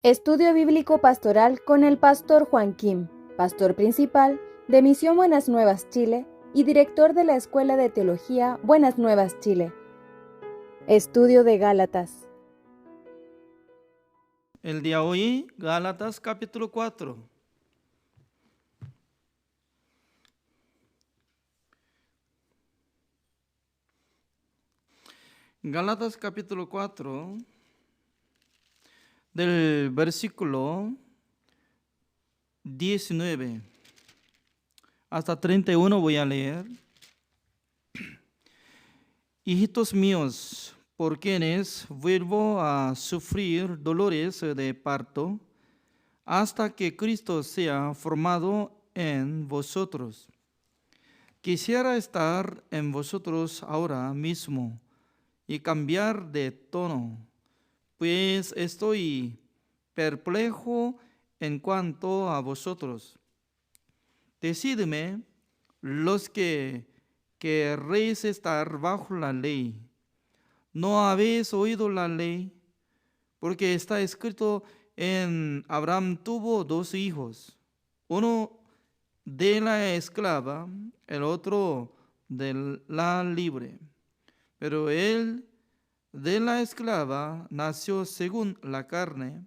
Estudio Bíblico Pastoral con el Pastor Juan Kim, Pastor Principal de Misión Buenas Nuevas Chile y Director de la Escuela de Teología Buenas Nuevas Chile. Estudio de Gálatas. El día de hoy, Gálatas capítulo 4. Gálatas capítulo 4, del versículo 19 hasta 31 voy a leer. Hijitos míos, por quienes vuelvo a sufrir dolores de parto, hasta que Cristo sea formado en vosotros. Quisiera estar en vosotros ahora mismo y cambiar de tono, pues estoy perplejo en cuanto a vosotros. Decidme los que querréis estar bajo la ley. ¿No habéis oído la ley? Porque está escrito en Abraham tuvo 2 hijos, uno de la esclava, el otro de la libre. Pero él de la esclava nació según la carne,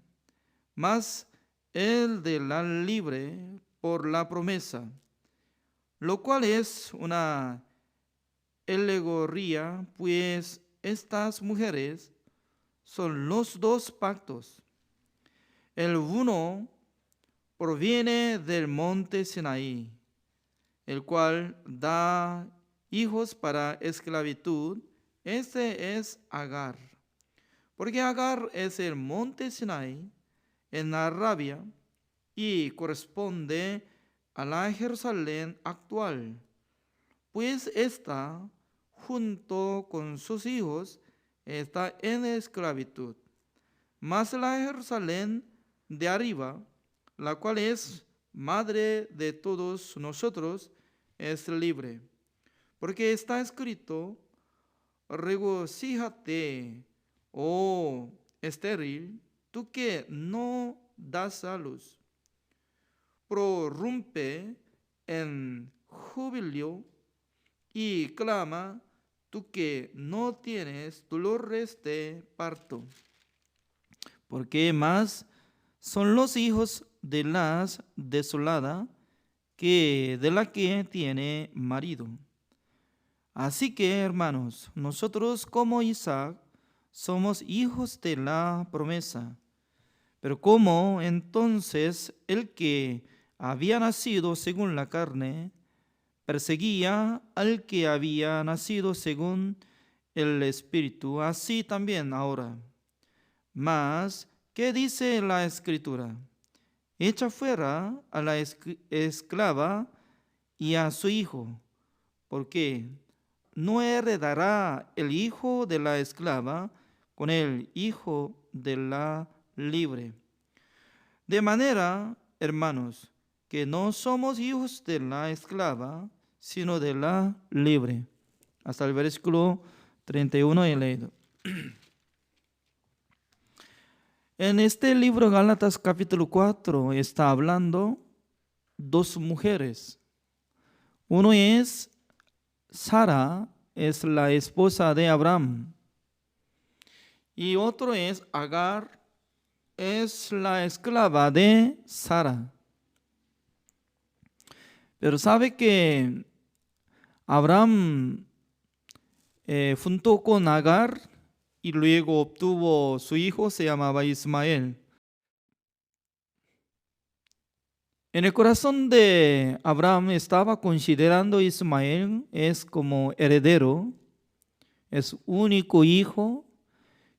mas el de la libre por la promesa, lo cual es una alegoría, pues estas mujeres son los 2 pactos. El uno proviene del monte Sinaí, el cual da hijos para esclavitud. Este es Agar, porque Agar es el monte Sinaí en Arabia y corresponde a la Jerusalén actual, pues esta, junto con sus hijos, está en esclavitud. Mas la Jerusalén de arriba, la cual es madre de todos nosotros, es libre, porque está escrito: regocíjate, oh estéril, tú que no das a luz. Prorrumpe en júbilo y clama, tú que no tienes dolores de parto. Porque más son los hijos de la desolada que de la que tiene marido. Así que, hermanos, nosotros como Isaac somos hijos de la promesa. Pero ¿cómo entonces el que había nacido según la carne perseguía al que había nacido según el Espíritu? Así también ahora. Mas, ¿qué dice la Escritura? Echa fuera a la esclava y a su hijo, porque no heredará el hijo de la esclava con el hijo de la libre. De manera, hermanos, que no somos hijos de la esclava, sino de la libre. Hasta el versículo 31 he leído. En este libro Gálatas capítulo 4 está hablando 2 mujeres. Uno es Sara, es la esposa de Abraham. Y otro es Agar, es la esclava de Sara. Pero sabe que Abraham juntó con Agar y luego obtuvo su hijo, se llamaba Ismael. En el corazón de Abraham estaba considerando a Ismael es como heredero, es único hijo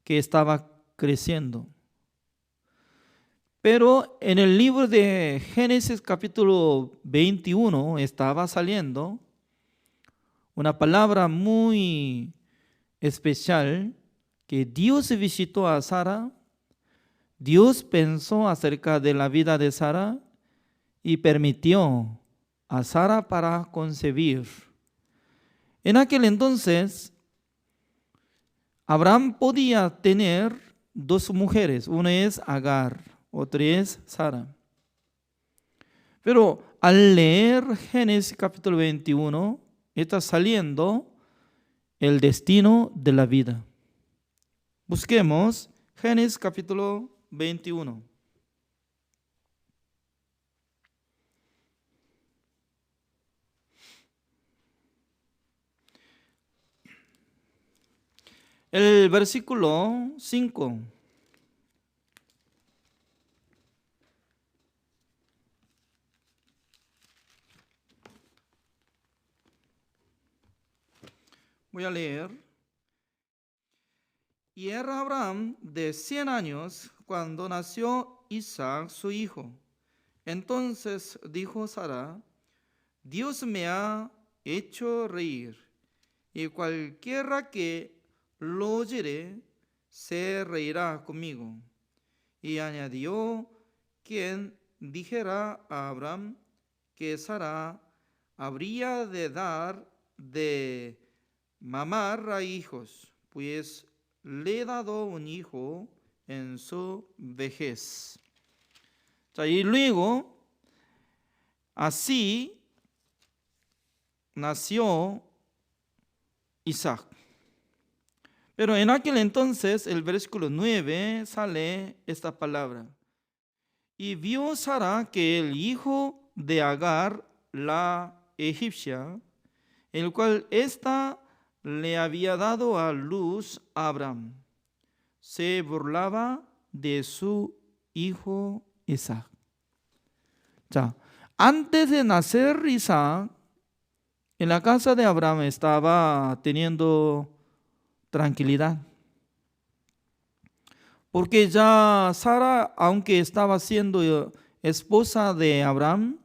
que estaba creciendo. Pero en el libro de Génesis capítulo 21 estaba saliendo una palabra muy especial, que Dios visitó a Sara. Dios pensó acerca de la vida de Sara y permitió a Sara para concebir. En aquel entonces, Abraham podía tener 2 mujeres. Una es Agar, otra es Sara. Pero al leer Génesis capítulo 21, está saliendo el destino de la vida. Busquemos Génesis capítulo 21. El versículo 5. Voy a leer. Y era Abraham de 100 años cuando nació Isaac su hijo. Entonces dijo Sara: Dios me ha hecho reír, y cualquiera que lo oyere se reirá conmigo. Y añadió: quien dijera a Abraham que Sara habría de dar de mamar a hijos, pues le he dado un hijo en su vejez. Y luego, así nació Isaac. Pero en aquel entonces, el versículo 9, sale esta palabra. Y vio Sara que el hijo de Agar, la egipcia, el cual ésta le había dado a luz a Abraham, se burlaba de su hijo Isaac. Ya, antes de nacer Isaac, en la casa de Abraham estaba teniendo tranquilidad. Porque ya Sara, aunque estaba siendo esposa de Abraham,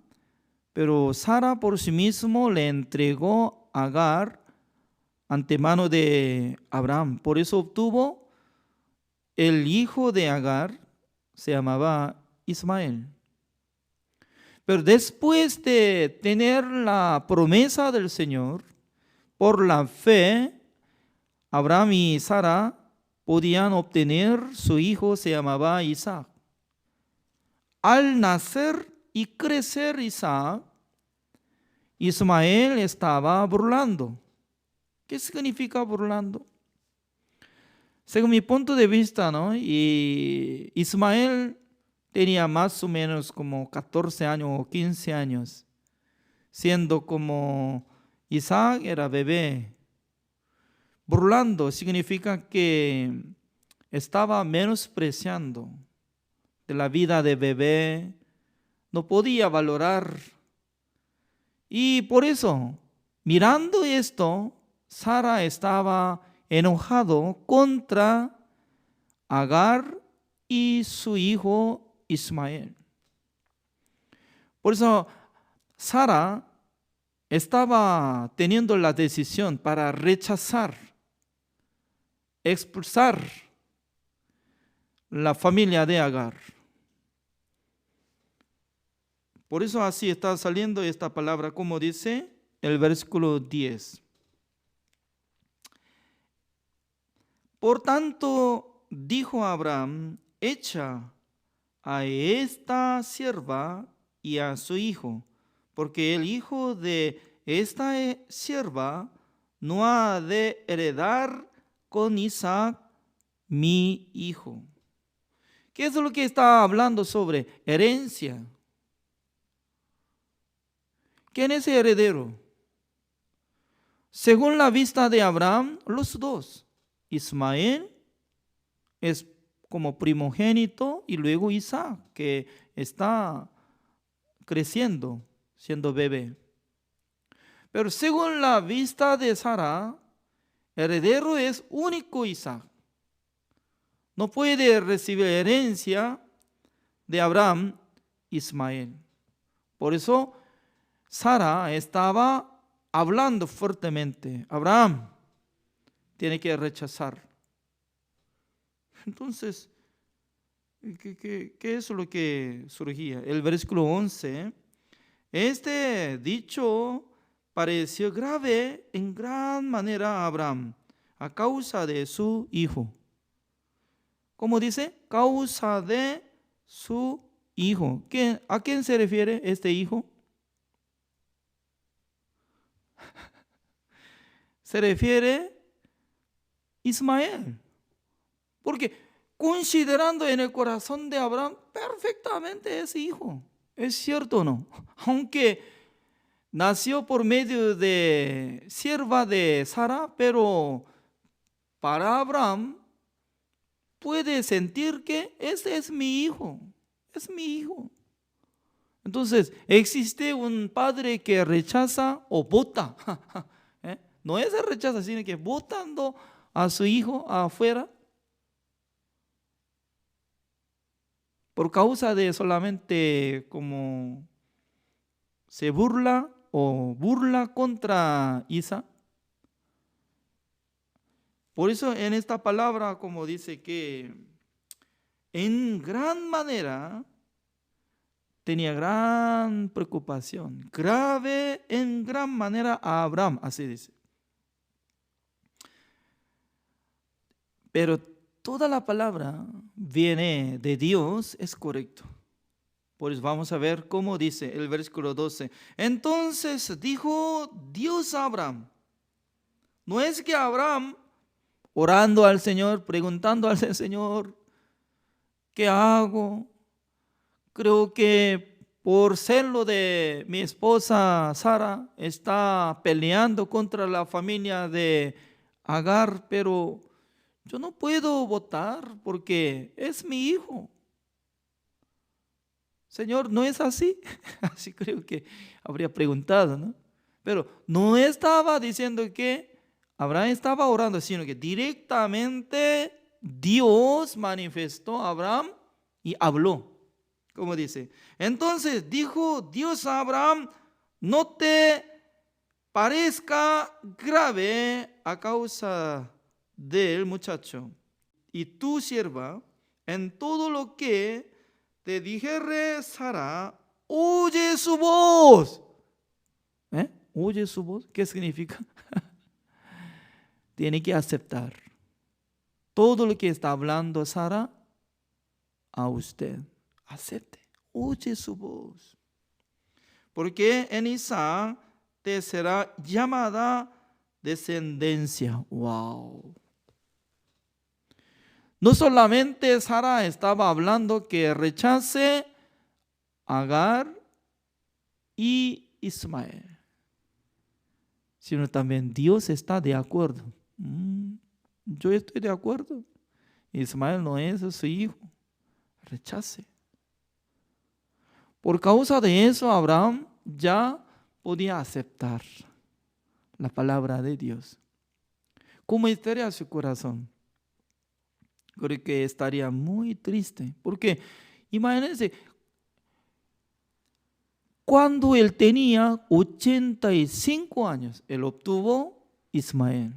pero Sara por sí mismo le entregó a Agar antemano de Abraham. Por eso obtuvo el hijo de Agar, se llamaba Ismael. Pero después de tener la promesa del Señor, por la fe, Abraham y Sara podían obtener su hijo, se llamaba Isaac. Al nacer y crecer Isaac, Ismael estaba burlando. ¿Qué significa burlando? Según mi punto de vista, ¿no? Y Ismael tenía más o menos como 14 años o 15 años, siendo como Isaac era bebé. Burlando significa que estaba menospreciando de la vida de bebé, no podía valorar. Y por eso, mirando esto, Sara estaba enojado contra Agar y su hijo Ismael. Por eso, Sara estaba teniendo la decisión para rechazar, expulsar la familia de Agar. Por eso así está saliendo esta palabra, como dice el versículo 10. Por tanto, dijo Abraham: echa a esta sierva y a su hijo, porque el hijo de esta sierva no ha de heredar con Isaac, mi hijo. ¿Qué es lo que está hablando sobre herencia? ¿Quién es el heredero? Según la vista de Abraham, los dos. Ismael es como primogénito y luego Isaac, que está creciendo, siendo bebé. Pero según la vista de Sara, heredero es único Isaac. No puede recibir herencia de Abraham, Ismael. Por eso Sara estaba hablando fuertemente: Abraham tiene que rechazar. Entonces, ¿qué es lo que surgía? El versículo 11, este dicho pareció grave en gran manera a Abraham a causa de su hijo. ¿Cómo dice? Causa de su hijo. ¿A quién se refiere este hijo? Se refiere a Ismael. Porque considerando en el corazón de Abraham, perfectamente es hijo. ¿Es cierto o no? Aunque nació por medio de sierva de Sara, pero para Abraham puede sentir que este es mi hijo. Es mi hijo. Entonces, existe un padre que rechaza o vota. No es el rechazo, sino que votando a su hijo afuera por causa de solamente como se burla o burla contra Isa. Por eso en esta palabra como dice que en gran manera tenía gran preocupación, grave en gran manera a Abraham, así dice. Pero toda la palabra viene de Dios, es correcto. Por eso vamos a ver cómo dice el versículo 12. Entonces dijo Dios a Abraham. No es que Abraham orando al Señor, preguntando al Señor, ¿qué hago? Creo que por serlo de mi esposa Sara está peleando contra la familia de Agar, pero yo no puedo votar porque es mi hijo. Señor, ¿no es así? Así creo que habría preguntado, ¿no? Pero no estaba diciendo que Abraham estaba orando, sino que directamente Dios manifestó a Abraham y habló. Como dice, entonces dijo Dios a Abraham, no te parezca grave a causa del muchacho y tu sierva en todo lo que te dijere Sara, oye su voz. ¿Oye su voz? ¿Qué significa? Tiene que aceptar todo lo que está hablando Sara a usted. Acepte, oye su voz. Porque en Isaac te será llamada descendencia. Wow. No solamente Sara estaba hablando que rechace a Agar y Ismael, sino también Dios está de acuerdo. Yo estoy de acuerdo. Ismael no es su hijo. Rechace. Por causa de eso, Abraham ya podía aceptar la palabra de Dios. ¿Cómo estaría su corazón? Creo que estaría muy triste. Porque imagínense, cuando él tenía 85 años, él obtuvo Ismael.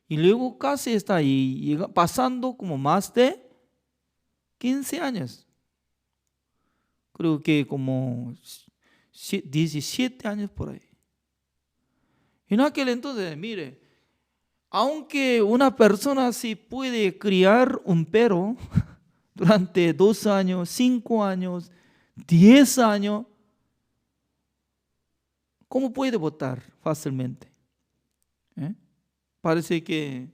Y luego casi está ahí, pasando como más de 15 años. Creo que como 17 años por ahí. En aquel entonces, mire, aunque una persona sí puede criar un perro durante 2 años, 5 años, 10 años, ¿cómo puede votar fácilmente? Parece que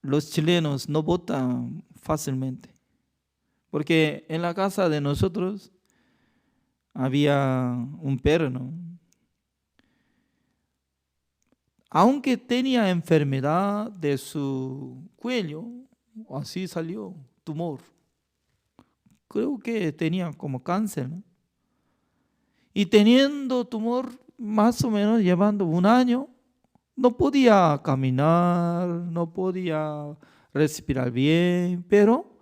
los chilenos no votan fácilmente. Porque en la casa de nosotros había un perro, ¿no? Aunque tenía enfermedad de su cuello, así salió, tumor. Creo que tenía como cáncer, ¿no? Y teniendo tumor, más o menos llevando 1 año, no podía caminar, no podía respirar bien, pero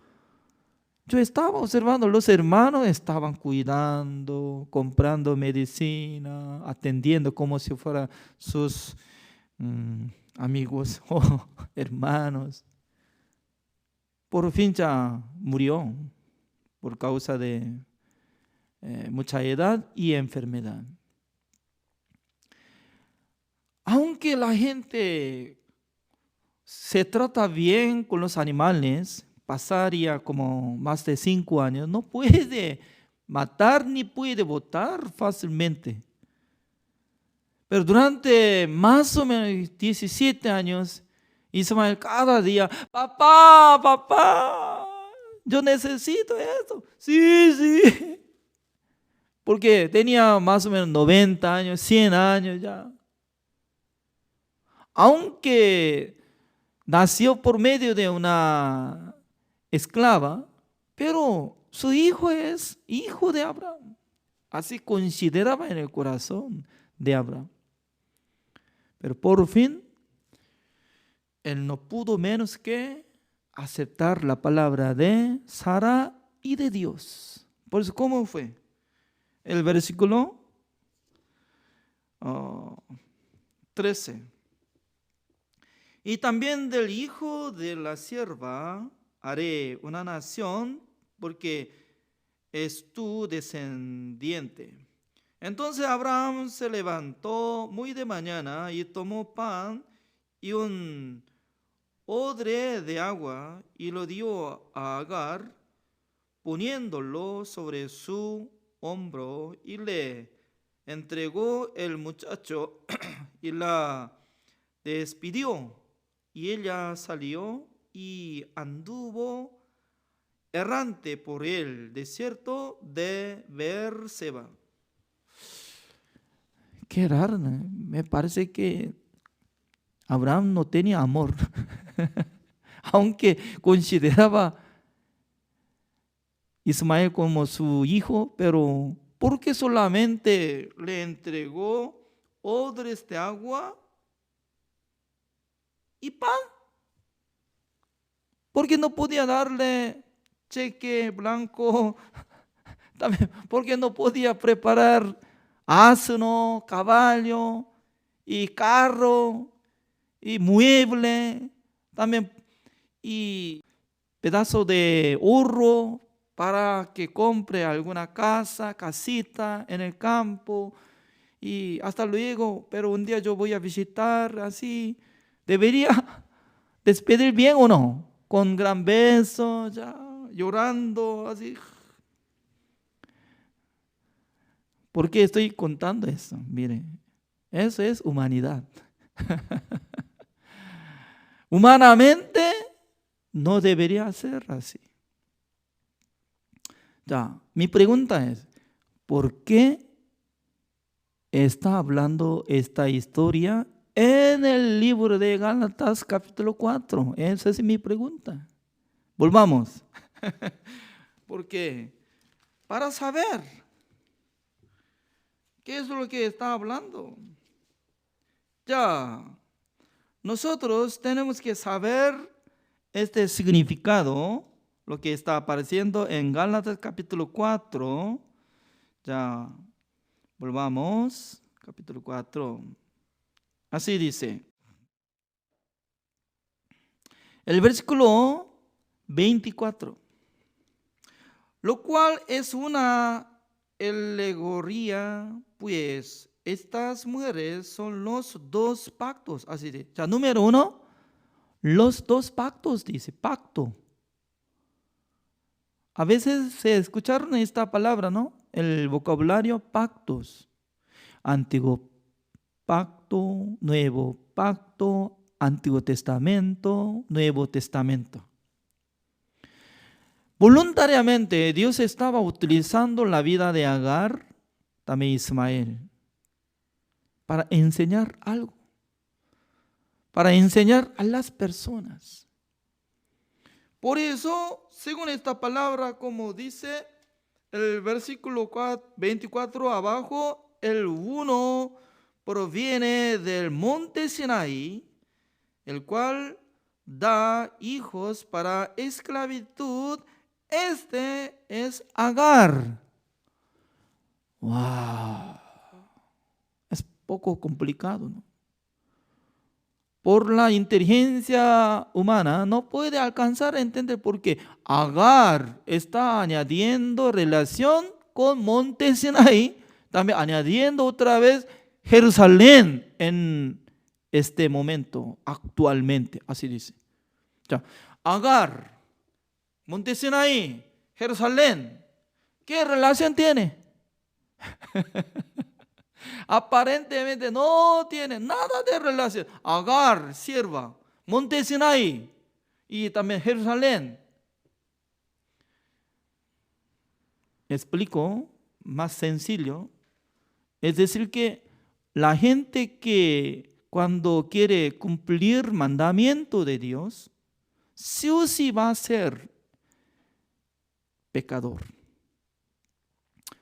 yo estaba observando, los hermanos estaban cuidando, comprando medicina, atendiendo como si fueran sus amigos o hermanos. Por fin ya murió por causa de mucha edad y enfermedad. Aunque la gente se trata bien con los animales, pasaría como más de 5 años, no puede matar ni puede votar fácilmente. Pero durante más o menos 17 años, Ismael cada día, papá, papá, yo necesito esto. Sí, sí. Porque tenía más o menos 90 años, 100 años ya. Aunque nació por medio de una esclava, pero su hijo es hijo de Abraham. Así consideraba en el corazón de Abraham. Pero por fin, él no pudo menos que aceptar la palabra de Sara y de Dios. Por eso, ¿cómo fue? El versículo 13. Y también del hijo de la sierva haré una nación, porque es tu descendiente. Entonces Abraham se levantó muy de mañana y tomó pan y un odre de agua y lo dio a Agar, poniéndolo sobre su hombro, y le entregó el muchacho y la despidió. Y ella salió y anduvo errante por el desierto de Beerseba. Qué raro, ¿no? Me parece que Abraham no tenía amor, aunque consideraba Ismael como su hijo, pero ¿por qué solamente le entregó odres de agua y pan? ¿Por qué no podía darle cheque blanco? También, ¿por qué no podía preparar asno, caballo y carro y mueble? También y pedazo de oro para que compre alguna casa, casita en el campo. Y hasta luego, pero un día yo voy a visitar así. ¿Debería despedir bien o no? Con gran beso, ya llorando, así. ¿Por qué estoy contando eso? Mire, eso es humanidad. Humanamente no debería ser así. Ya, mi pregunta es, ¿por qué está hablando esta historia en el libro de Gálatas capítulo 4? Esa es mi pregunta. Volvamos. Porque para saber qué es lo que está hablando, ya nosotros tenemos que saber este significado, lo que está apareciendo en Gálatas capítulo 4. Ya, volvamos, capítulo 4. Así dice. El versículo 24. Lo cual es una alegoría, pues estas mujeres son los dos pactos. Así dice. Ya, número 1, los dos pactos, dice, pacto. A veces se escucharon esta palabra, ¿no? El vocabulario pactos. Antiguo pacto, nuevo pacto, Antiguo Testamento, Nuevo Testamento. Voluntariamente Dios estaba utilizando la vida de Agar, también Ismael, para enseñar algo, para enseñar a las personas. Por eso, según esta palabra, como dice el versículo 24 abajo, el uno proviene del monte Sinaí, el cual da hijos para esclavitud. Este es Agar. ¡Wow! Es poco complicado, ¿no? Por la inteligencia humana no puede alcanzar a entender por qué Agar está añadiendo relación con monte Sinaí, también añadiendo otra vez Jerusalén en este momento, actualmente, así dice. Ya, Agar Monte Sinaí, Jerusalén, ¿qué relación tiene? Aparentemente no tiene nada de relación. Agar, sierva, Monte Sinaí y también Jerusalén. Explico más sencillo. Es decir que la gente que cuando quiere cumplir mandamiento de Dios, sí o sí va a ser pecador.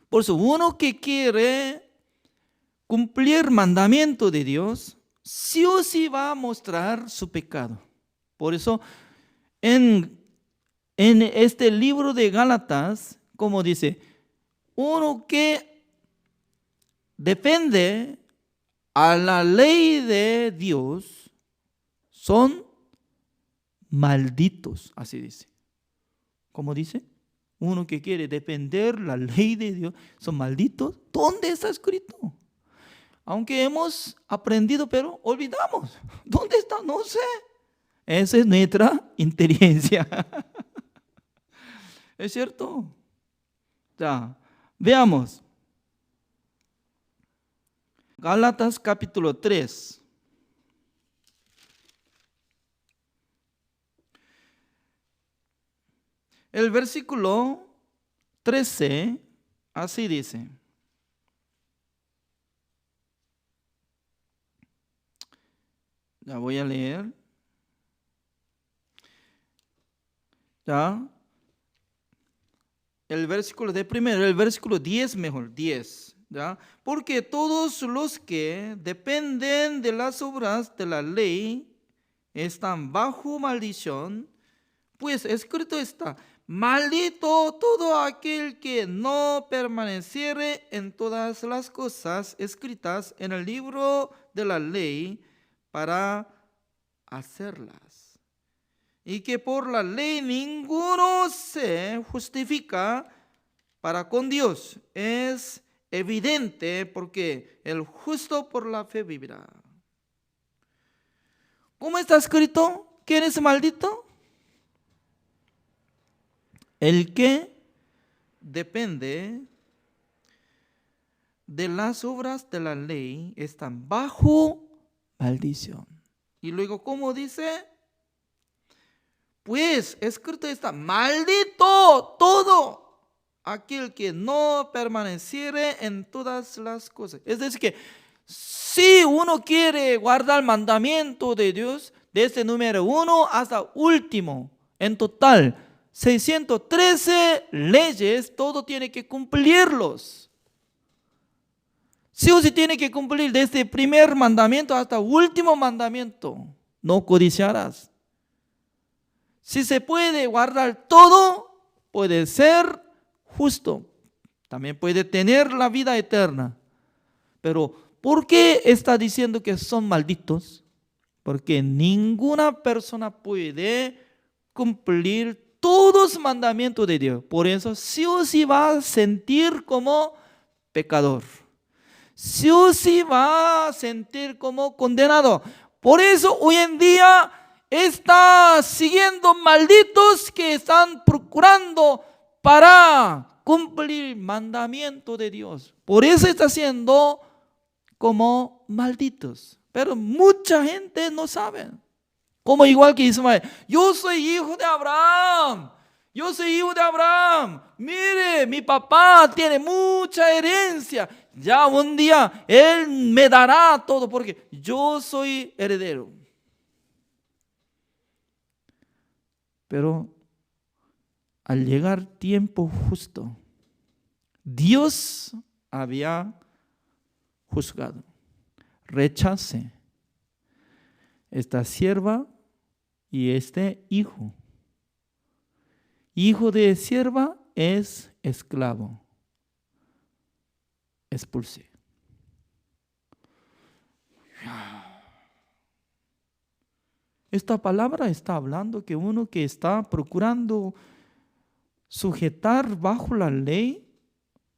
Por eso uno que quiere cumplir mandamiento de Dios, sí o sí va a mostrar su pecado. Por eso en este libro de Gálatas, como dice, uno que depende a la ley de Dios son malditos, así dice. ¿Cómo dice? Uno que quiere defender la ley de Dios son malditos. ¿Dónde está escrito? Aunque hemos aprendido, pero olvidamos. ¿Dónde está? No sé. Esa es nuestra inteligencia. ¿Es cierto? Ya, veamos. Gálatas capítulo 3. El versículo 13, así dice. Ya voy a leer. Ya. El versículo de primero, el versículo 10 mejor, 10. ¿Ya? Porque todos los que dependen de las obras de la ley están bajo maldición, pues escrito está, maldito todo aquel que no permaneciere en todas las cosas escritas en el libro de la ley para hacerlas. Y que por la ley ninguno se justifica para con Dios. Es evidente porque el justo por la fe vivirá. ¿Cómo está escrito? ¿Quién es maldito? El que depende de las obras de la ley están bajo maldición. Y luego, ¿cómo dice? Pues escrito está, maldito todo aquel que no permaneciere en todas las cosas. Es decir que si uno quiere guardar el mandamiento de Dios, desde número 1 hasta último, en total 613 leyes, todo tiene que cumplirlos. Sí o sí tiene que cumplir desde el primer mandamiento hasta último mandamiento. No codiciarás. Si se puede guardar todo, puede ser justo. También puede tener la vida eterna. Pero, ¿por qué está diciendo que son malditos? Porque ninguna persona puede cumplir todos los mandamientos de Dios. Por eso, sí o sí va a sentir como pecador. Sí o sí va a sentir como condenado. Por eso, hoy en día está siguiendo malditos que están procurando para cumplir el mandamiento de Dios. Por eso está siendo como malditos. Pero mucha gente no sabe. Como igual que Ismael. Yo soy hijo de Abraham. Yo soy hijo de Abraham. Mire, mi papá tiene mucha herencia. Ya un día él me dará todo porque yo soy heredero. Pero al llegar tiempo justo, Dios había juzgado. Rechace esta sierva y este hijo. Hijo de sierva es esclavo. Expulse. Esta palabra está hablando que uno que está procurando sujetar bajo la ley,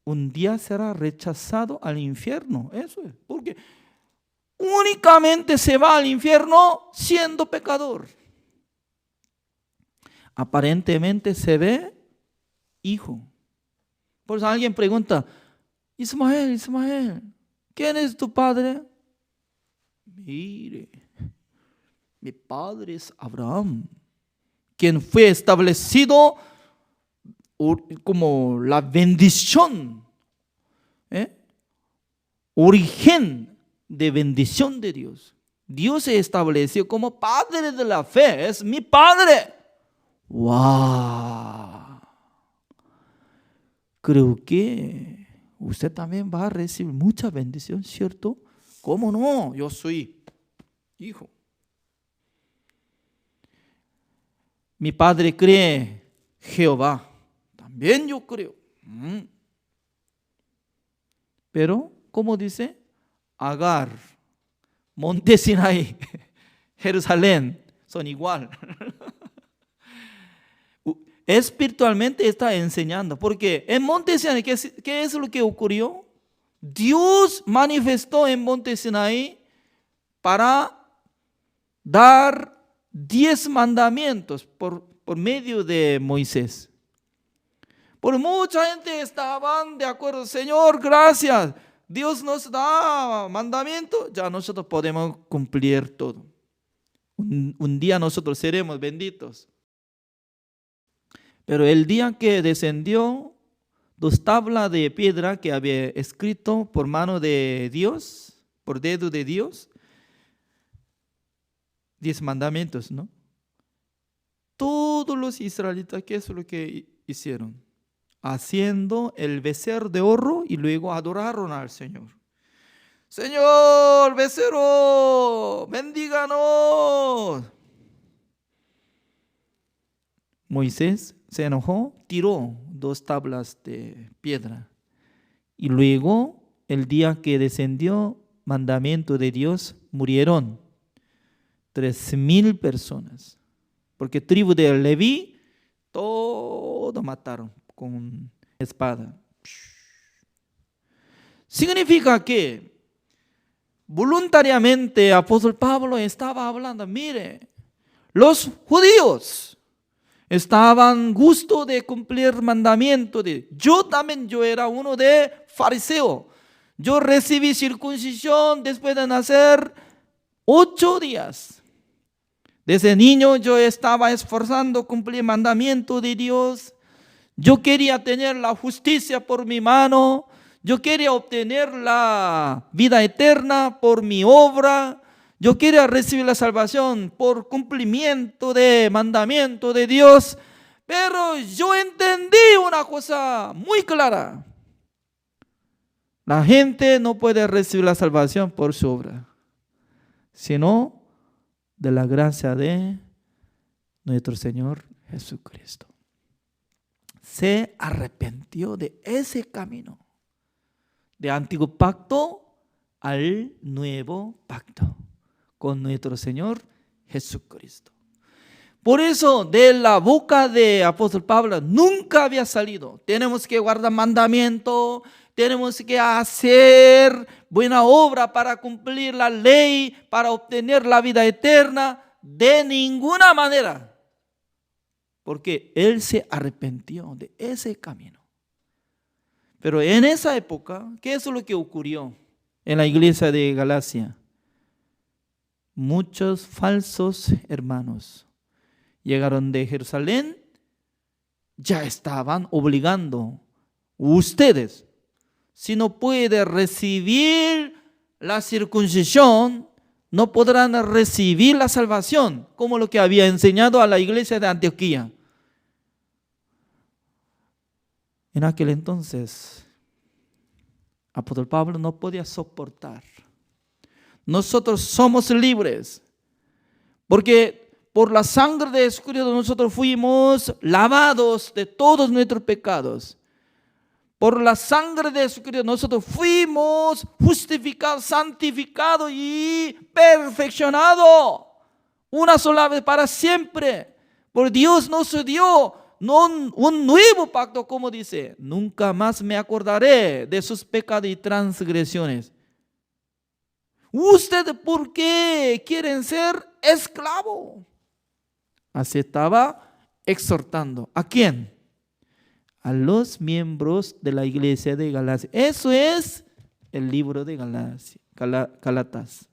un día será rechazado al infierno. Eso es, porque únicamente se va al infierno siendo pecador. aparentemente se ve hijo. Por eso alguien pregunta, Ismael, ¿quién es tu padre? Mire, mi padre es Abraham, quien fue establecido como la bendición, origen de bendición de Dios. Dios se estableció como padre de la fe, es mi padre. ¡Wow! Creo que usted también va a recibir mucha bendición, ¿cierto? ¿Cómo no? Yo soy hijo. Mi padre cree Jehová. También yo creo. Pero, ¿cómo dice? Agar, Monte Sinaí, Jerusalén, son igual. Espiritualmente está enseñando, porque en Monte Sinaí, ¿qué es lo que ocurrió? Dios manifestó en Monte Sinaí para dar 10 mandamientos por medio de Moisés. Por mucha gente estaban de acuerdo, Señor, gracias, Dios nos da mandamiento, ya nosotros podemos cumplir todo. Un día nosotros seremos benditos. Pero el día que descendió 2 tablas de piedra que había escrito por mano de Dios, por dedo de Dios, 10 mandamientos, ¿no? Todos los israelitas, ¿qué es lo que hicieron? Haciendo el becerro de oro y luego adoraron al Señor. Señor, becerro, bendíganos. Moisés se enojó, tiró 2 tablas de piedra. Y luego, el día que descendió mandamiento de Dios, murieron 3,000 personas. Porque tribu de Leví, todo mataron con espada. Significa que voluntariamente apóstol Pablo estaba hablando, mire, los judíos estaban gusto de cumplir mandamiento. Yo era uno de fariseo. Yo recibí circuncisión después de nacer 8 días. Desde niño yo estaba esforzando cumplir mandamiento de Dios. Yo quería tener la justicia por mi mano. Yo quería obtener la vida eterna por mi obra. Yo quería recibir la salvación por cumplimiento de mandamiento de Dios. Pero yo entendí una cosa muy clara. La gente no puede recibir la salvación por su obra, sino de la gracia de nuestro Señor Jesucristo. Se arrepintió de ese camino, de antiguo pacto al nuevo pacto con nuestro Señor Jesucristo. Por eso de la boca de apóstol Pablo nunca había salido: tenemos que guardar mandamiento, tenemos que hacer buena obra para cumplir la ley, para obtener la vida eterna. De ninguna manera, porque él se arrepintió de ese camino. Pero en esa época, ¿qué es lo que ocurrió en la iglesia de Galacia? Muchos falsos hermanos llegaron de Jerusalén, ya estaban obligando: ustedes, si no pueden recibir la circuncisión, no podrán recibir la salvación, como lo que había enseñado a la iglesia de Antioquía. En aquel entonces, apóstol Pablo no podía soportar. Nosotros somos libres, porque por la sangre de Jesucristo nosotros fuimos lavados de todos nuestros pecados. Por la sangre de Jesucristo nosotros fuimos justificados, santificados y perfeccionados una sola vez para siempre. Por Dios nos dio un nuevo pacto, como dice: nunca más me acordaré de sus pecados y transgresiones. ¿Ustedes por qué quieren ser esclavos? Así estaba exhortando. ¿A quién? A los miembros de la iglesia de Galacia. Eso es el libro de Gálatas.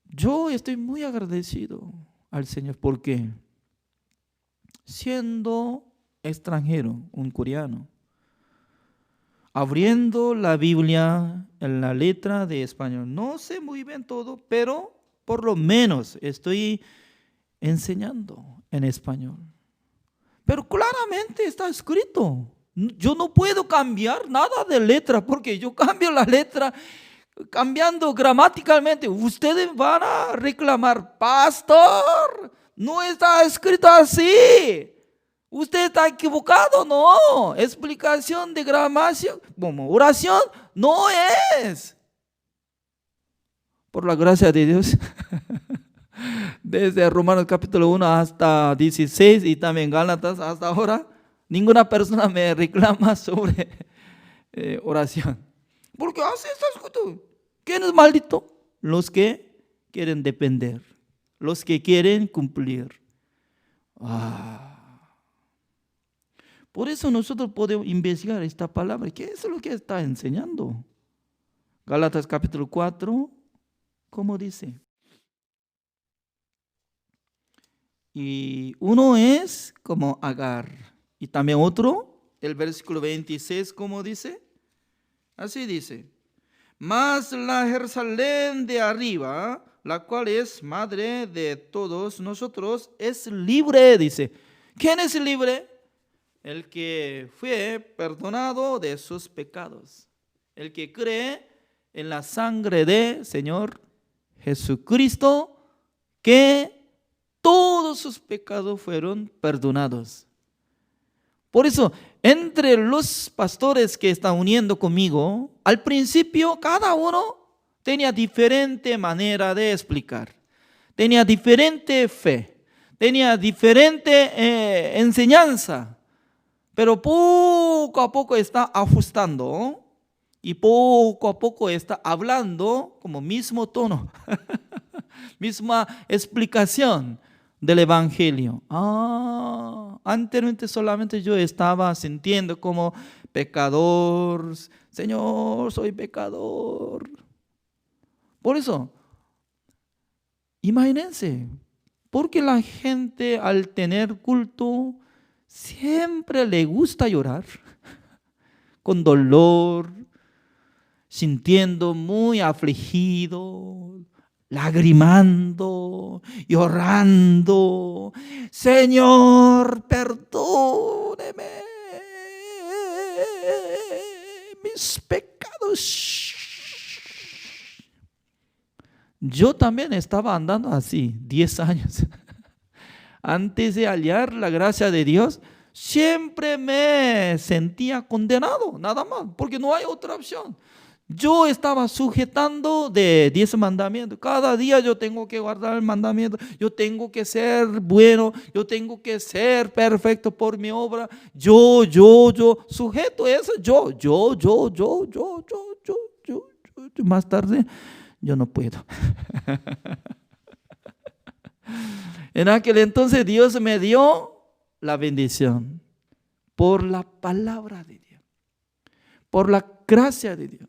Yo estoy muy agradecido al Señor porque siendo extranjero, un coreano, abriendo la Biblia en la letra de español, no sé muy bien todo, pero por lo menos estoy enseñando en español. Pero claramente está escrito. Yo no puedo cambiar nada de letra porque yo cambio la letra cambiando gramaticalmente. Ustedes van a reclamar, pastor, no está escrito así. Usted está equivocado, no. Explicación de gramática, como oración, no es. Por la gracia de Dios. Desde Romanos capítulo 1 hasta 16 y también Gálatas hasta ahora, ninguna persona me reclama sobre oración. Porque así está escrito. ¿Quién es maldito? Los que quieren depender, los que quieren cumplir. Por eso nosotros podemos investigar esta palabra. ¿Qué es lo que está enseñando? Gálatas capítulo 4, ¿cómo dice? Y uno es como Agar. Y también otro, el versículo 26, ¿cómo dice? Así dice. Mas la Jerusalén de arriba, la cual es madre de todos nosotros, es libre, dice. ¿Quién es libre? El que fue perdonado de sus pecados. El que cree en la sangre de Señor Jesucristo, que todos sus pecados fueron perdonados. Por eso, entre los pastores que están uniendo conmigo, al principio cada uno tenía diferente manera de explicar, tenía diferente fe, tenía diferente enseñanza, pero poco a poco está ajustando y poco a poco está hablando como mismo tono, misma explicación del evangelio. Anteriormente solamente yo estaba sintiendo como pecador. Señor, soy pecador. Por eso, imagínense, porque la gente al tener culto siempre le gusta llorar, con dolor, sintiendo muy afligido, lagrimando, llorando. Señor, perdóneme mis pecados. Yo también estaba andando así 10 años. Antes de hallar la gracia de Dios, siempre me sentía condenado, nada más, porque no hay otra opción. Yo estaba sujetando de 10 mandamientos. Cada día yo tengo que guardar el mandamiento. Yo tengo que ser bueno. Yo tengo que ser perfecto por mi obra. Yo. Sujeto eso. Yo. Más tarde, yo no puedo. En aquel entonces Dios me dio la bendición por la palabra de Dios, por la gracia de Dios.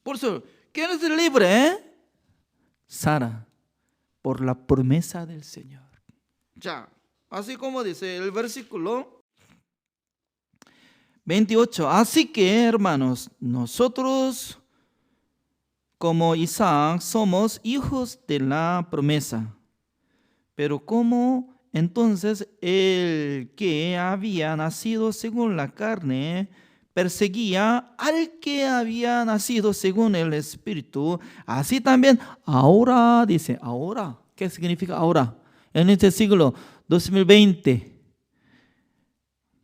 Por eso, ¿quién es libre? Sara, por la promesa del Señor. Ya, así como dice el versículo 28. Así que, hermanos, nosotros como Isaac somos hijos de la promesa. Pero como entonces el que había nacido según la carne perseguía al que había nacido según el Espíritu, así también ahora, dice, ahora, ¿qué significa ahora? En este siglo 2020,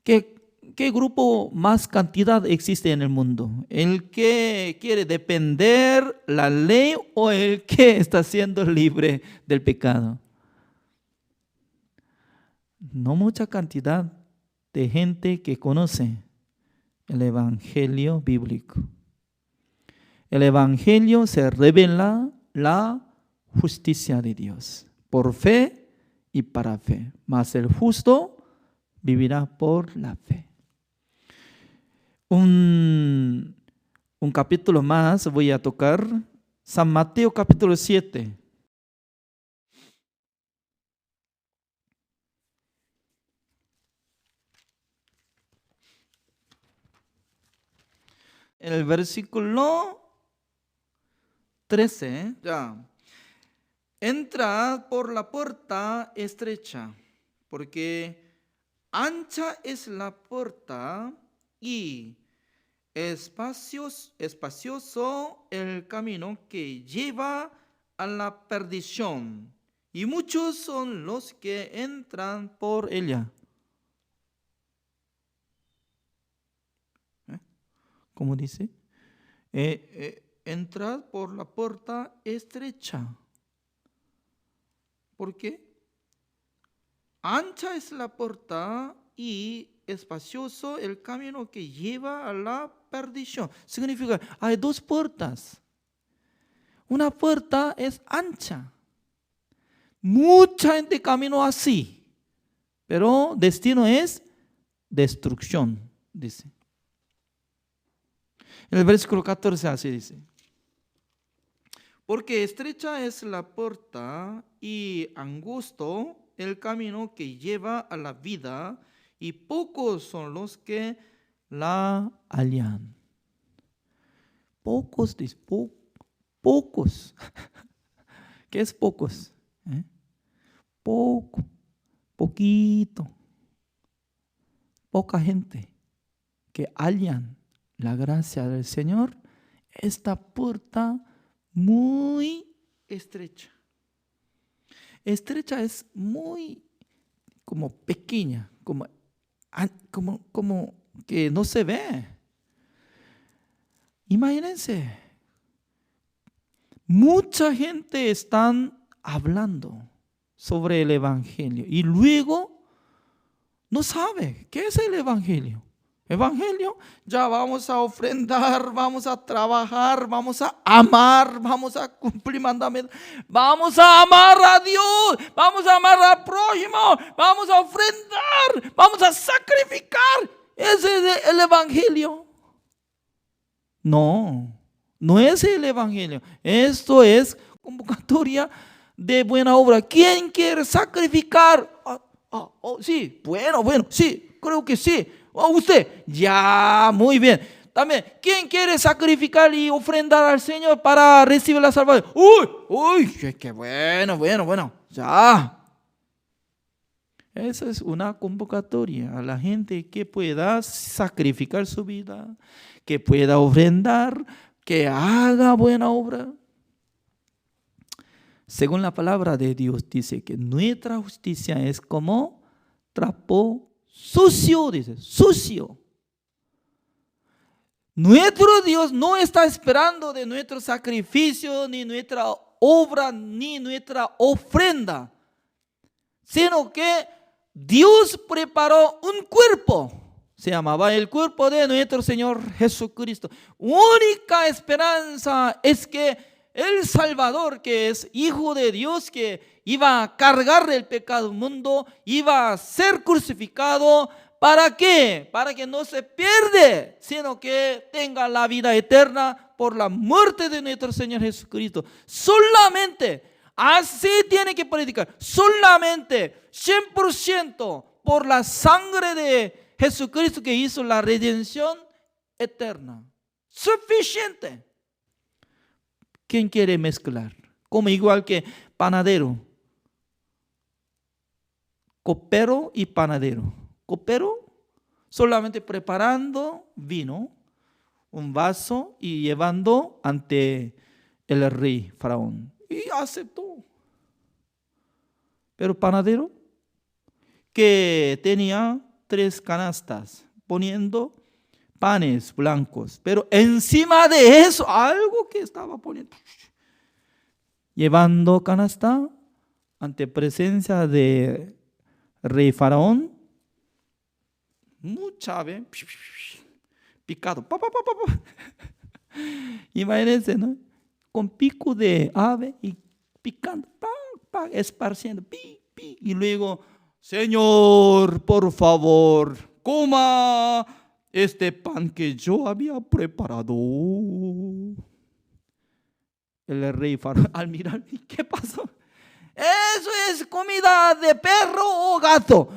¿qué grupo más cantidad existe en el mundo? ¿El que quiere depender la ley o el que está siendo libre del pecado? No mucha cantidad de gente que conoce el evangelio bíblico. El evangelio se revela la justicia de Dios por fe y para fe. Mas el justo vivirá por la fe. Un capítulo más voy a tocar. San Mateo capítulo 7. El versículo 13. Ya. Entrad por la puerta estrecha, porque ancha es la puerta y espacioso el camino que lleva a la perdición, y muchos son los que entran por ella. ¿Cómo dice? Entrad por la puerta estrecha. ¿Por qué? Ancha es la puerta y espacioso el camino que lleva a la perdición. Significa, hay dos puertas. Una puerta es ancha. Mucha gente camina así, pero destino es destrucción, dice. En el versículo 14 así dice: porque estrecha es la puerta y angosto el camino que lleva a la vida, y pocos son los que la hallan. Pocos, dice, pocos. ¿Qué es pocos? Poco, poquito, poca gente que hallan la gracia del Señor. Esta puerta muy estrecha. Estrecha es muy como pequeña, como que no se ve. Imagínense, mucha gente están hablando sobre el Evangelio y luego no sabe qué es el Evangelio. Evangelio, ya vamos a ofrendar, vamos a trabajar, vamos a amar, vamos a cumplir mandamientos, vamos a amar a Dios, vamos a amar al prójimo, vamos a ofrendar, vamos a sacrificar. Ese es el Evangelio. No, no es el Evangelio. Esto es convocatoria de buena obra. ¿Quién quiere sacrificar? Sí, bueno, sí, creo que sí. Usted, ya, muy bien. También, ¿quién quiere sacrificar y ofrendar al Señor para recibir la salvación? Uy, qué bueno, ya. Esa es una convocatoria a la gente que pueda sacrificar su vida, que pueda ofrendar, que haga buena obra. Según la palabra de Dios, dice que nuestra justicia es como trapo sucio, dice, sucio. Nuestro Dios no está esperando de nuestro sacrificio, ni nuestra obra, ni nuestra ofrenda, sino que Dios preparó un cuerpo. Se llamaba el cuerpo de nuestro Señor Jesucristo. Única esperanza es que el Salvador, que es Hijo de Dios, que iba a cargar el pecado del mundo, iba a ser crucificado. ¿Para qué? Para que no se pierda, sino que tenga la vida eterna por la muerte de nuestro Señor Jesucristo. Solamente, así tiene que predicar, solamente 100% por la sangre de Jesucristo que hizo la redención eterna. Suficiente. ¿Quién quiere mezclar? Como igual que panadero. Copero y panadero. Copero solamente preparando vino, un vaso y llevando ante el rey faraón. Y aceptó. Pero panadero que tenía 3 canastas poniendo panes blancos, pero encima de eso algo que estaba poniendo, llevando canasta ante presencia de rey faraón, mucha ave picado, imagínense, ¿no? Con pico de ave y picando, esparciendo, y luego, Señor, por favor, coma este pan que yo había preparado. El rey Faraón, al mirar, ¿qué pasó? Eso es comida de perro o gato.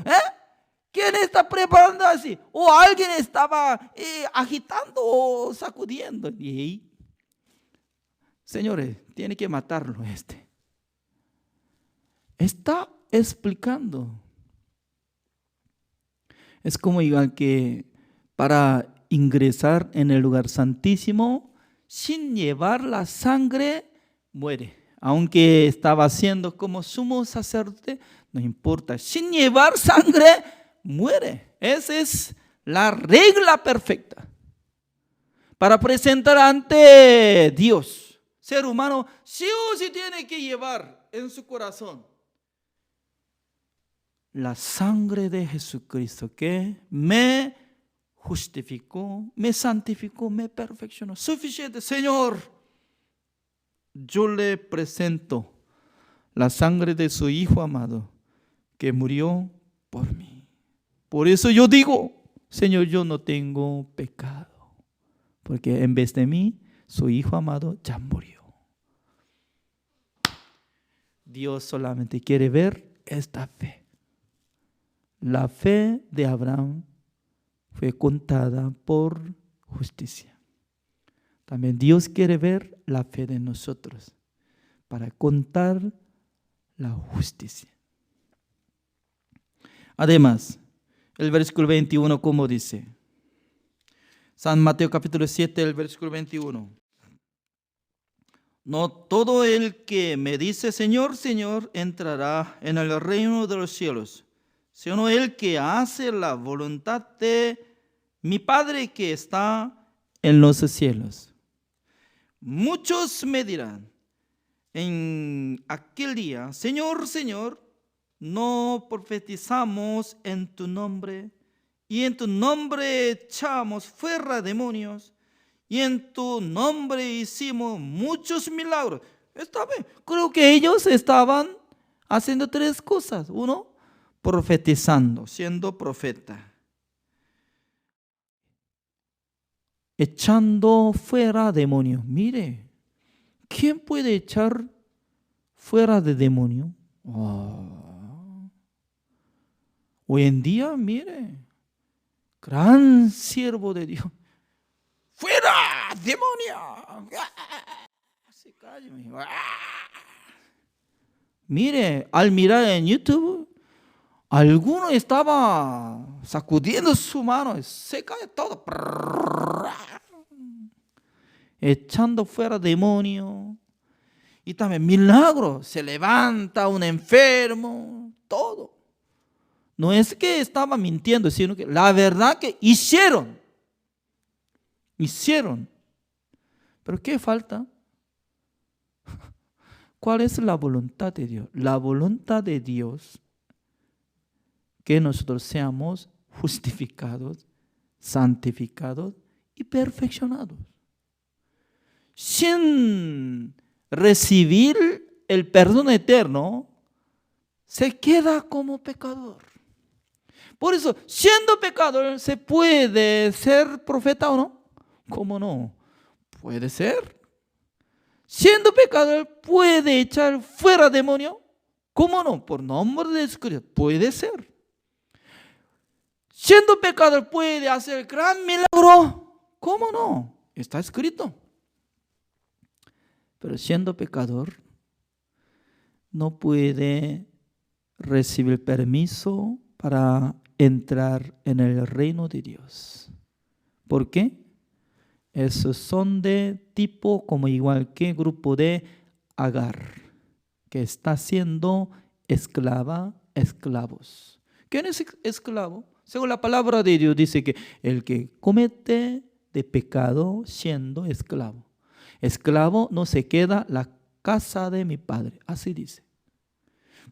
¿Quién está preparando así? O alguien estaba agitando o sacudiendo. Y señores, tiene que matarlo este. Está explicando. Es como igual que para ingresar en el lugar santísimo, sin llevar la sangre, muere. Aunque estaba haciendo como sumo sacerdote, no importa. Sin llevar sangre, muere. Esa es la regla perfecta. Para presentar ante Dios, ser humano, sí o sí tiene que llevar en su corazón la sangre de Jesucristo que me justificó, me santificó, me perfeccionó. Suficiente, Señor. Yo le presento la sangre de su Hijo amado que murió por mí. Por eso yo digo, Señor, yo no tengo pecado, porque en vez de mí, su Hijo amado ya murió. Dios solamente quiere ver esta fe. La fe de Abraham fue contada por justicia. También Dios quiere ver la fe de nosotros para contar la justicia. Además, el versículo 21, ¿cómo dice? San Mateo capítulo 7, el versículo 21. No todo el que me dice Señor, Señor, entrará en el reino de los cielos, sino el que hace la voluntad de mi Padre que está en los cielos. Muchos me dirán en aquel día, Señor, Señor, no profetizamos en tu nombre, y en tu nombre echamos fuera demonios, y en tu nombre hicimos muchos milagros. Está bien. Creo que ellos estaban haciendo tres cosas. Uno, profetizando, siendo profeta. Echando fuera demonios. Mire, ¿quién puede echar fuera de demonio? Hoy en día, mire, gran siervo de Dios. ¡Fuera, demonio! Se calla. Mire, al mirar en YouTube, alguno estaba sacudiendo su mano, se cae todo, echando fuera demonio. Y también milagro, se levanta un enfermo, todo. No es que estaba mintiendo, sino que la verdad que hicieron. Pero ¿qué falta? ¿Cuál es la voluntad de Dios? La voluntad de Dios que nosotros seamos justificados, santificados y perfeccionados. Sin recibir el perdón eterno, se queda como pecador. Por eso, siendo pecador, ¿se puede ser profeta o no? ¿Cómo no? Puede ser. Siendo pecador, ¿puede echar fuera demonio? ¿Cómo no? Por nombre de Jesucristo. Puede ser. Siendo pecador, ¿puede hacer gran milagro? ¿Cómo no? Está escrito. Pero siendo pecador, no puede recibir permiso para entrar en el reino de Dios. ¿Por qué? Esos son de tipo como igual que grupo de Agar, que está siendo esclavos. ¿Quién es esclavo? Según la palabra de Dios dice que el que comete de pecado siendo esclavo. Esclavo no se queda la casa de mi padre. Así dice.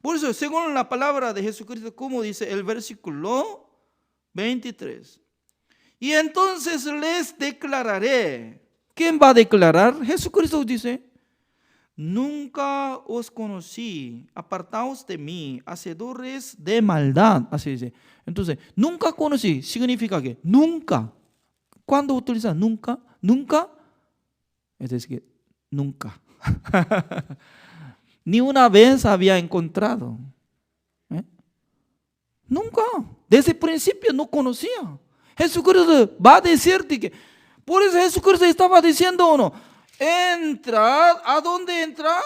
Por eso, según la palabra de Jesucristo, como dice el versículo 23. Y entonces les declararé. ¿Quién va a declarar? Jesucristo dice, nunca os conocí, apartaos de mí, hacedores de maldad. Así dice. Entonces, nunca conocí significa que nunca. ¿Cuándo utiliza nunca? Nunca. Es decir, nunca. Ni una vez había encontrado. Nunca. Desde el principio no conocía. Jesucristo va a decirte que, por eso Jesucristo estaba diciendo uno, entra, ¿a dónde entra?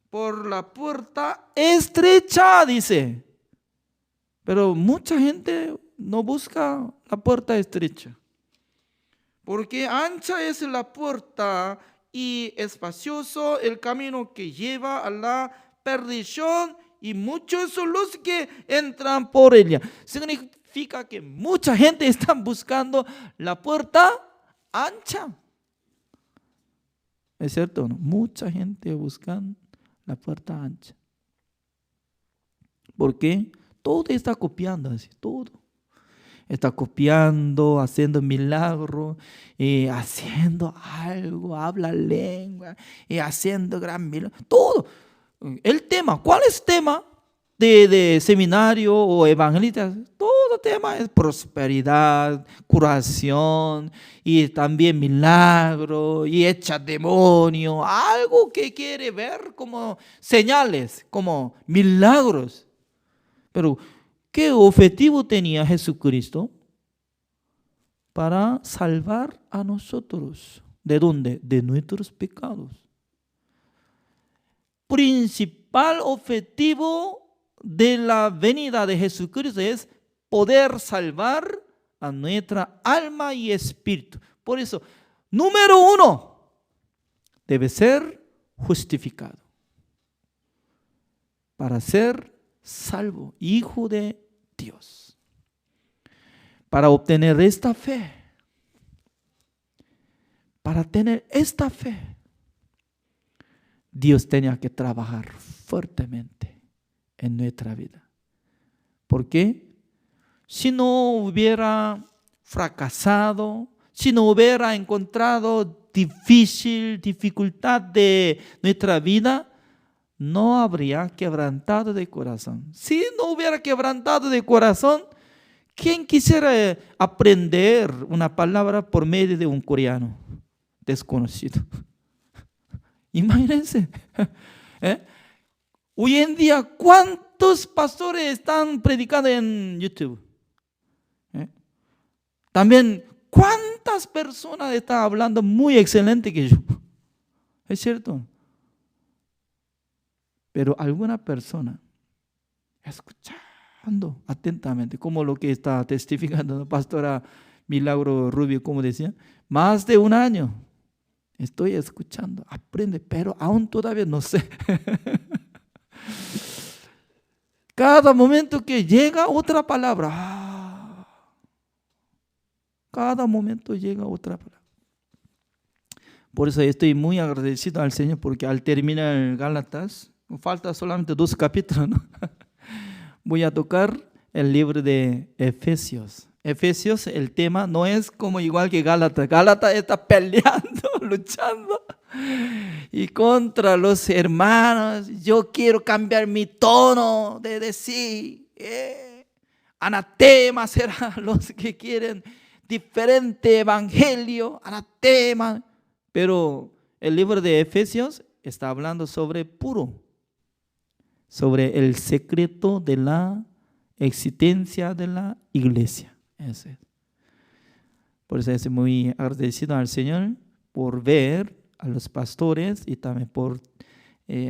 Por la puerta estrecha, dice. Pero mucha gente no busca la puerta estrecha. Porque ancha es la puerta y espacioso el camino que lleva a la perdición, y muchos son los que entran por ella. Significa que mucha gente está buscando la puerta ancha. ¿Es cierto o no? Mucha gente busca la puerta ancha. ¿Por qué? Todo está copiando así, todo. Está copiando, haciendo milagros, haciendo algo, habla lengua, haciendo gran milagro, todo. El tema, ¿cuál es el tema de seminario o evangelista? Todo tema es prosperidad, curación y también milagro y echa demonio, algo que quiere ver como señales, como milagros. Pero ¿qué objetivo tenía Jesucristo? Para salvar a nosotros. ¿De dónde? De nuestros pecados. Principal objetivo de la venida de Jesucristo es poder salvar a nuestra alma y espíritu. Por eso, número 1, debe ser justificado. Para ser salvo, hijo de Dios. Para obtener esta fe, para tener esta fe, Dios tenía que trabajar fuertemente en nuestra vida. ¿Por qué? Si no hubiera fracasado, si no hubiera encontrado dificultad de nuestra vida, no habría quebrantado de corazón. Si no hubiera quebrantado de corazón, ¿quién quisiera aprender una palabra por medio de un coreano desconocido? Imagínense. Hoy en día, ¿cuántos pastores están predicando en YouTube? También, ¿cuántas personas están hablando muy excelente que yo? ¿Es cierto? Pero alguna persona escuchando atentamente, como lo que está testificando la pastora Milagro Rubio, como decía, más de un año estoy escuchando, aprende, pero aún todavía no sé. Cada momento que llega otra palabra, cada momento llega otra palabra. Por eso estoy muy agradecido al Señor, porque al terminar Gálatas, falta solamente 2 capítulos, ¿no? Voy a tocar el libro de Efesios. Efesios, el tema no es como igual que Gálatas. Gálatas está peleando, luchando y contra los hermanos. Yo quiero cambiar mi tono de decir. Anatema serán los que quieren diferente evangelio. Anatema. Pero el libro de Efesios está hablando sobre puro, sobre el secreto de la existencia de la iglesia. Ese. Por eso estoy muy agradecido al Señor por ver a los pastores y también por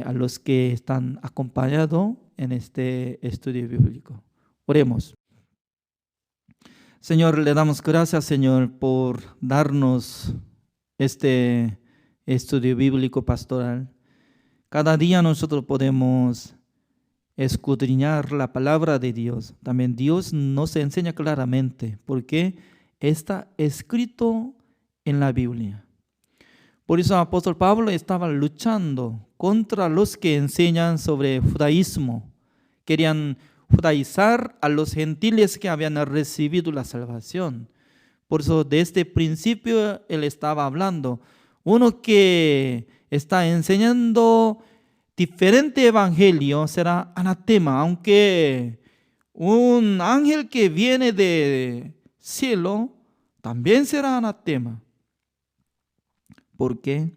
a los que están acompañados en este estudio bíblico. Oremos. Señor, le damos gracias, Señor, por darnos este estudio bíblico pastoral. Cada día nosotros podemos escudriñar la palabra de Dios. También Dios nos enseña claramente porque está escrito en la Biblia. Por eso el apóstol Pablo estaba luchando contra los que enseñan sobre judaísmo. Querían judaizar a los gentiles que habían recibido la salvación. Por eso desde el principio él estaba hablando. Uno que está enseñando diferente evangelio, será anatema, aunque un ángel que viene del cielo también será anatema. Porque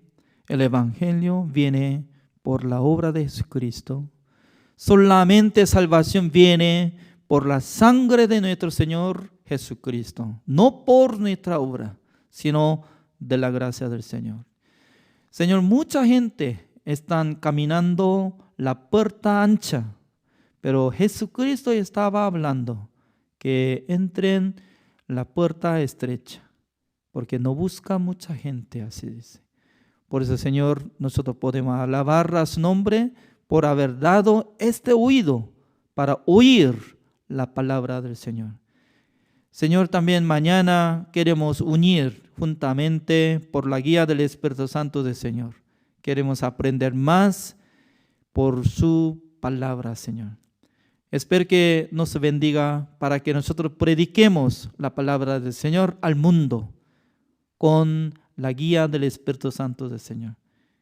el evangelio viene por la obra de Jesucristo. Solamente salvación viene por la sangre de nuestro Señor Jesucristo, no por nuestra obra, sino de la gracia del Señor. Señor, mucha gente están caminando la puerta ancha, pero Jesucristo estaba hablando que entren la puerta estrecha, porque no busca mucha gente, así dice. Por eso, Señor, nosotros podemos alabar a su nombre por haber dado este oído para oír la palabra del Señor. Señor, también mañana queremos unir juntamente por la guía del Espíritu Santo del Señor. Queremos aprender más por su palabra, Señor. Espero que nos bendiga para que nosotros prediquemos la palabra del Señor al mundo con la guía del Espíritu Santo del Señor.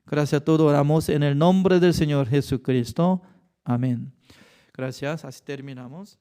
Gracias a todos, oramos en el nombre del Señor Jesucristo. Amén. Gracias, así terminamos.